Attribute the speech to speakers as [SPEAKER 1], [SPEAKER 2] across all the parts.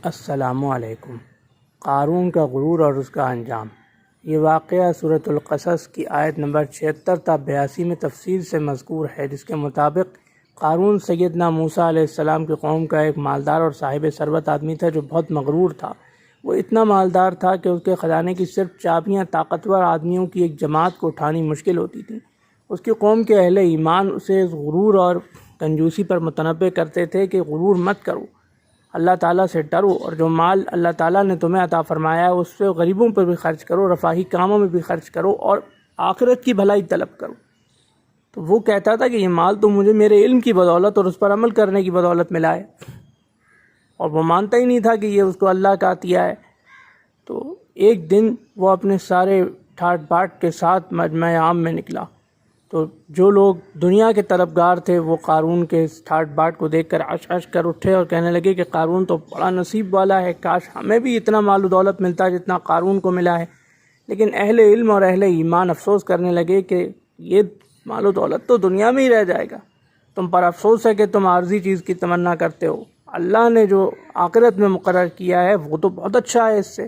[SPEAKER 1] السلام علیکم۔ قارون کا غرور اور اس کا انجام۔ یہ واقعہ سورۃ القصص کی آیت نمبر 76 تا 82 میں تفصیل سے مذکور ہے، جس کے مطابق قارون سیدنا موسیٰ علیہ السلام کی قوم کا ایک مالدار اور صاحب ثروت آدمی تھا جو بہت مغرور تھا۔ وہ اتنا مالدار تھا کہ اس کے خزانے کی صرف چابیاں طاقتور آدمیوں کی ایک جماعت کو اٹھانی مشکل ہوتی تھیں۔ اس کی قوم کے اہل ایمان اسے اس غرور اور کنجوسی پر متنبہ کرتے تھے کہ غرور مت کرو، اللہ تعالیٰ سے ڈرو، اور جو مال اللہ تعالیٰ نے تمہیں عطا فرمایا ہے اس سے غریبوں پر بھی خرچ کرو، رفاہی کاموں میں بھی خرچ کرو اور آخرت کی بھلائی طلب کرو۔ تو وہ کہتا تھا کہ یہ مال تو مجھے میرے علم کی بدولت اور اس پر عمل کرنے کی بدولت ملا ہے، اور وہ مانتا ہی نہیں تھا کہ یہ اس کو اللہ کا عطیہ ہے۔ تو ایک دن وہ اپنے سارے ٹھاٹ باٹ کے ساتھ مجمع عام میں نکلا، تو جو لوگ دنیا کے طلبگار تھے وہ قارون کے اس ٹھاٹ باٹ کو دیکھ کر عش عش کر اٹھے اور کہنے لگے کہ قارون تو بڑا نصیب والا ہے، کاش ہمیں بھی اتنا مال و دولت ملتا جتنا قارون کو ملا ہے۔ لیکن اہل علم اور اہل ایمان افسوس کرنے لگے کہ یہ مال و دولت تو دنیا میں ہی رہ جائے گا، تم پر افسوس ہے کہ تم عارضی چیز کی تمنا کرتے ہو، اللہ نے جو آخرت میں مقرر کیا ہے وہ تو بہت اچھا ہے اس سے۔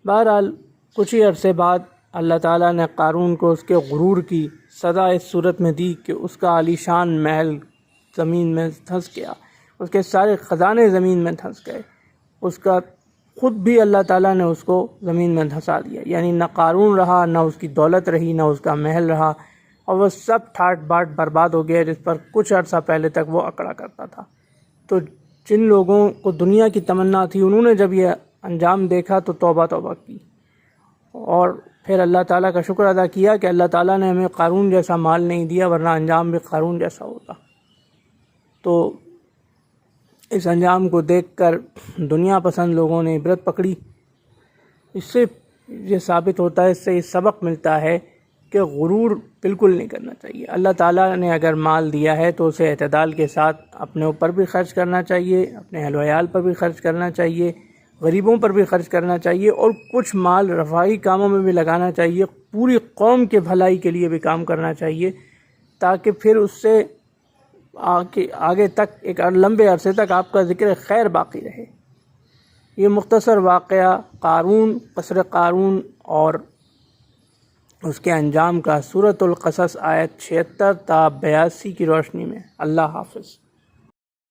[SPEAKER 1] بہرحال کچھ ہی عرصے بعد اللہ تعالیٰ نے قارون کو اس کے غرور کی سزا اس صورت میں دی کہ اس کا عالی شان محل زمین میں دھنس گیا، اس کے سارے خزانے زمین میں دھنس گئے، اس کا خود بھی اللہ تعالیٰ نے اس کو زمین میں دھنسا دیا، یعنی نہ قارون رہا، نہ اس کی دولت رہی، نہ اس کا محل رہا، اور وہ سب ٹھاٹ باٹ برباد ہو گیا جس پر کچھ عرصہ پہلے تک وہ اکڑا کرتا تھا۔ تو جن لوگوں کو دنیا کی تمنا تھی انہوں نے جب یہ انجام دیکھا تو توبہ توبہ کی، اور پھر اللہ تعالیٰ کا شکر ادا کیا کہ اللہ تعالیٰ نے ہمیں قارون جیسا مال نہیں دیا، ورنہ انجام بھی قارون جیسا ہوتا۔ تو اس انجام کو دیکھ کر دنیا پسند لوگوں نے عبرت پکڑی۔ اس سے یہ ثابت ہوتا ہے، اس سے یہ سبق ملتا ہے کہ غرور بالکل نہیں کرنا چاہیے۔ اللہ تعالیٰ نے اگر مال دیا ہے تو اسے اعتدال کے ساتھ اپنے اوپر بھی خرچ کرنا چاہیے، اپنے اہل و عیال پر بھی خرچ کرنا چاہیے، غریبوں پر بھی خرچ کرنا چاہیے، اور کچھ مال رفاہی کاموں میں بھی لگانا چاہیے، پوری قوم کے بھلائی کے لیے بھی کام کرنا چاہیے، تاکہ پھر اس سے آگے تک ایک لمبے عرصے تک آپ کا ذکر خیر باقی رہے۔ یہ مختصر واقعہ قارون، قصر قارون اور اس کے انجام کا سورۃ القصص آیت 76 تا 82 کی روشنی میں۔ اللہ حافظ۔